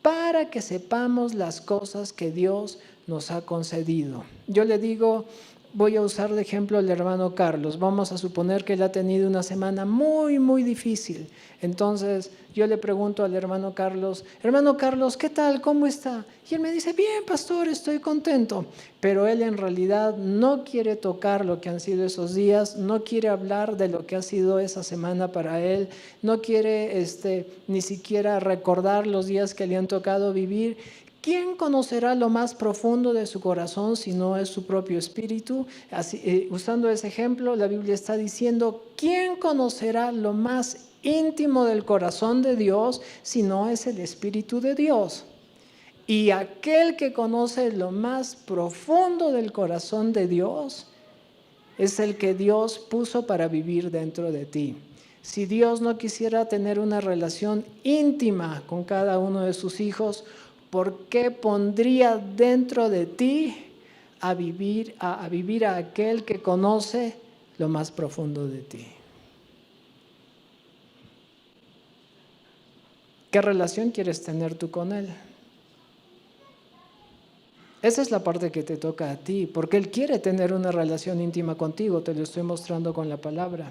para que sepamos las cosas que Dios nos ha concedido. Yo le digo, voy a usar de ejemplo al hermano Carlos. Vamos a suponer que él ha tenido una semana muy, muy difícil. Entonces yo le pregunto al hermano Carlos, ¿qué tal? ¿Cómo está? Y él me dice, bien, pastor, estoy contento. Pero él en realidad no quiere tocar lo que han sido esos días, no quiere hablar de lo que ha sido esa semana para él, no quiere ni siquiera recordar los días que le han tocado vivir. ¿Quién conocerá lo más profundo de su corazón si no es su propio espíritu? Así, usando ese ejemplo, la Biblia está diciendo, ¿quién conocerá lo más íntimo del corazón de Dios si no es el Espíritu de Dios? Y aquel que conoce lo más profundo del corazón de Dios es el que Dios puso para vivir dentro de ti. Si Dios no quisiera tener una relación íntima con cada uno de sus hijos, ¿por qué pondría dentro de ti a vivir a aquel que conoce lo más profundo de ti? ¿Qué relación quieres tener tú con Él? Esa es la parte que te toca a ti, porque Él quiere tener una relación íntima contigo, te lo estoy mostrando con la palabra.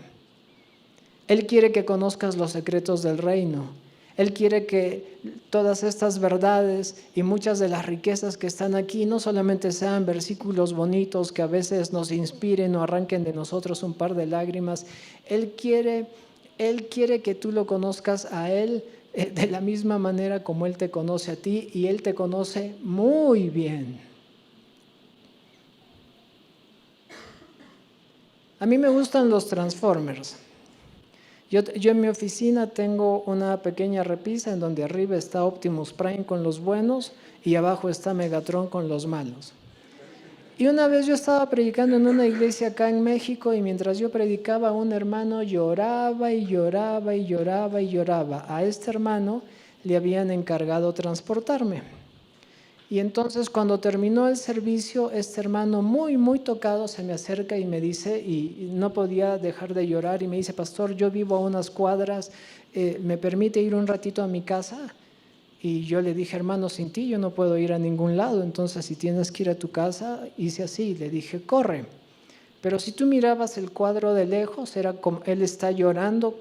Él quiere que conozcas los secretos del reino. Él quiere que todas estas verdades y muchas de las riquezas que están aquí no solamente sean versículos bonitos que a veces nos inspiren o arranquen de nosotros un par de lágrimas. Él quiere que tú lo conozcas a Él de la misma manera como Él te conoce a ti, y Él te conoce muy bien. A mí me gustan los Transformers. Yo en mi oficina tengo una pequeña repisa en donde arriba está Optimus Prime con los buenos y abajo está Megatron con los malos. Y una vez yo estaba predicando en una iglesia acá en México, y mientras yo predicaba, un hermano lloraba y lloraba y lloraba y lloraba. A este hermano le habían encargado transportarme. Y entonces cuando terminó el servicio, este hermano muy, muy tocado se me acerca y me dice, y no podía dejar de llorar, y me dice, pastor, yo vivo a unas cuadras, ¿me permite ir un ratito a mi casa? Y yo le dije, hermano, sin ti yo no puedo ir a ningún lado, entonces si tienes que ir a tu casa, hice así, le dije, corre. Pero si tú mirabas el cuadro de lejos, era como él está llorando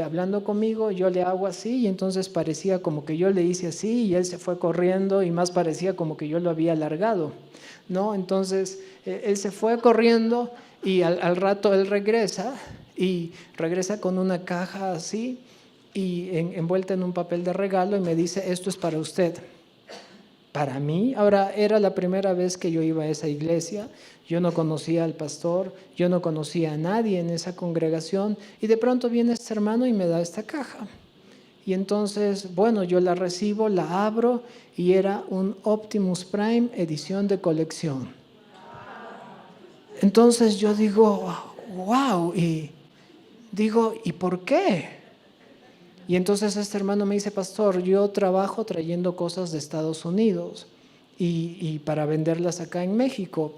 hablando conmigo, yo le hago así, y entonces parecía como que yo le hice así y él se fue corriendo, y más parecía como que yo lo había alargado, ¿no? Entonces él se fue corriendo, y al rato él regresa con una caja así y envuelta en un papel de regalo, y me dice, esto es para usted. Para mí, ahora era la primera vez que yo iba a esa iglesia, yo no conocía al pastor, yo no conocía a nadie en esa congregación, y de pronto viene este hermano y me da esta caja. Y entonces, bueno, yo la recibo, la abro, y era un Optimus Prime edición de colección. Entonces yo digo, wow, y digo, ¿y por qué? Y entonces este hermano me dice, pastor, yo trabajo trayendo cosas de Estados Unidos y para venderlas acá en México,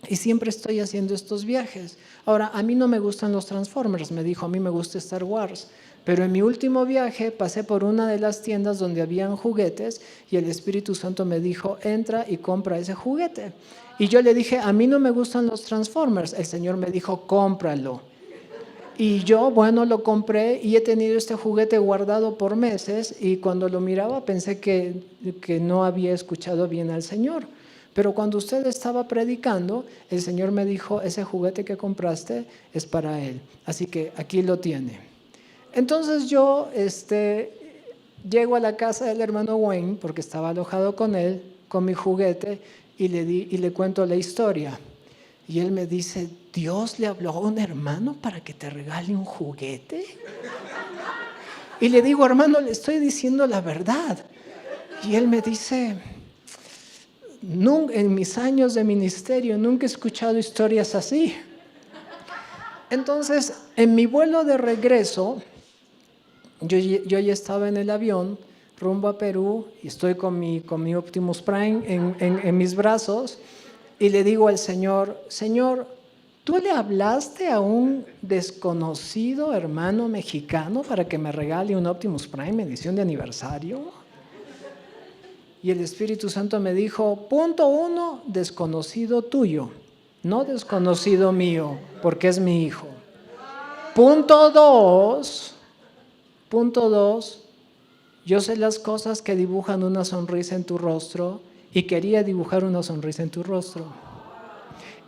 y siempre estoy haciendo estos viajes. Ahora, a mí no me gustan los Transformers, me dijo, a mí me gusta Star Wars, pero en mi último viaje pasé por una de las tiendas donde habían juguetes, y el Espíritu Santo me dijo, entra y compra ese juguete. Y yo le dije, a mí no me gustan los Transformers. El Señor me dijo, cómpralo. Y yo, bueno, lo compré y he tenido este juguete guardado por meses y cuando lo miraba pensé que no había escuchado bien al Señor. Pero cuando usted estaba predicando, el Señor me dijo, ese juguete que compraste es para él. Así que aquí lo tiene. Entonces yo llego a la casa del hermano Wayne, porque estaba alojado con él, con mi juguete, y le cuento la historia. Y él me dice, ¿Dios le habló a un hermano para que te regale un juguete? Y le digo, hermano, le estoy diciendo la verdad. Y él me dice, en mis años de ministerio nunca he escuchado historias así. Entonces, en mi vuelo de regreso, yo ya estaba en el avión rumbo a Perú y estoy con mi Optimus Prime en mis brazos y le digo al Señor, Señor, ¿tú le hablaste a un desconocido hermano mexicano para que me regale un Optimus Prime edición de aniversario? Y el Espíritu Santo me dijo, punto 1, desconocido tuyo, no desconocido mío, porque es mi hijo. Punto 2, yo sé las cosas que dibujan una sonrisa en tu rostro y quería dibujar una sonrisa en tu rostro.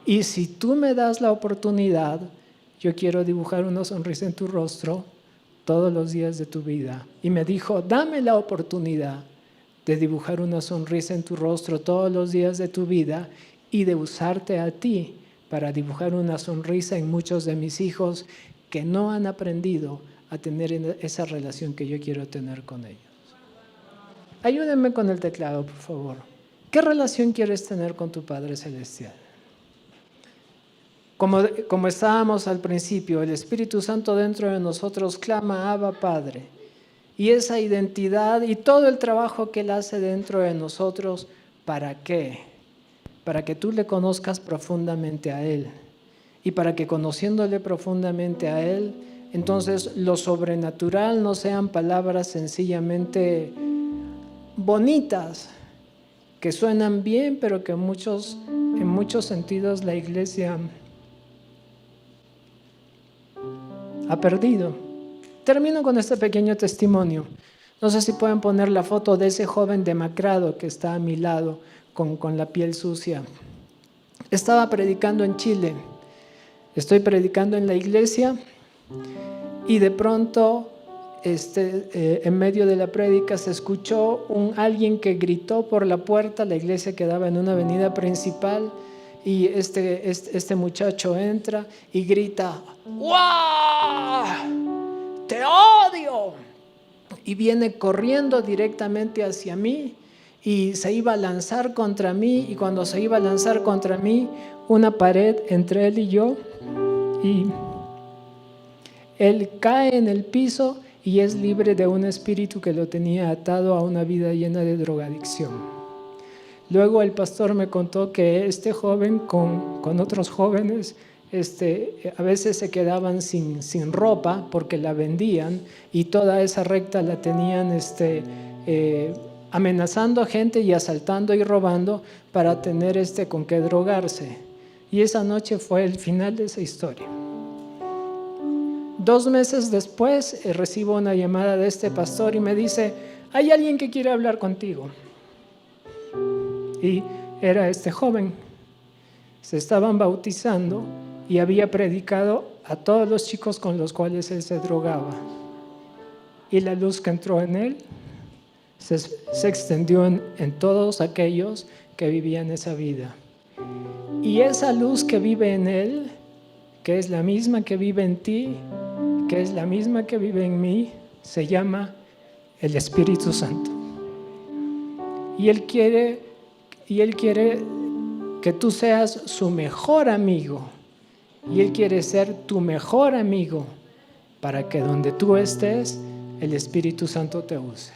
Y si tú me das la oportunidad, yo quiero dibujar una sonrisa en tu rostro todos los días de tu vida. Y me dijo, dame la oportunidad de dibujar una sonrisa en tu rostro todos los días de tu vida y de usarte a ti para dibujar una sonrisa en muchos de mis hijos que no han aprendido a tener esa relación que yo quiero tener con ellos. Ayúdenme con el teclado, por favor. ¿Qué relación quieres tener con tu Padre Celestial? Como estábamos al principio, el Espíritu Santo dentro de nosotros clama, Abba, Padre. Y esa identidad y todo el trabajo que Él hace dentro de nosotros, ¿para qué? Para que tú le conozcas profundamente a Él. Y para que conociéndole profundamente a Él, entonces lo sobrenatural no sean palabras sencillamente bonitas, que suenan bien, pero que en muchos sentidos la iglesia ha perdido. Termino con este pequeño testimonio. No sé si pueden poner la foto de ese joven demacrado que está a mi lado con la piel sucia. Estaba predicando en Chile. Estoy predicando en la iglesia y de pronto en medio de la prédica se escuchó alguien que gritó por la puerta. La iglesia quedaba en una avenida principal y este muchacho entra y grita, ¡Wow! ¡Te odio! Y viene corriendo directamente hacia mí y se iba a lanzar contra mí, y cuando se iba a lanzar contra mí, una pared entre él y yo, y él cae en el piso y es libre de un espíritu que lo tenía atado a una vida llena de drogadicción. Luego el pastor me contó que este joven con otros jóvenes a veces se quedaban sin ropa porque la vendían y toda esa recta la tenían amenazando a gente y asaltando y robando para tener con qué drogarse. Y esa noche fue el final de esa historia. 2 meses después recibo una llamada de este pastor y me dice, hay alguien que quiere hablar contigo. Y era este joven. Se estaban bautizando y había predicado a todos los chicos con los cuales él se drogaba. Y la luz que entró en él se extendió en todos aquellos que vivían esa vida. Y esa luz que vive en él, que es la misma que vive en ti, que es la misma que vive en mí, se llama el Espíritu Santo. Y Él quiere que tú seas su mejor amigo. Y Él quiere ser tu mejor amigo para que donde tú estés, el Espíritu Santo te use.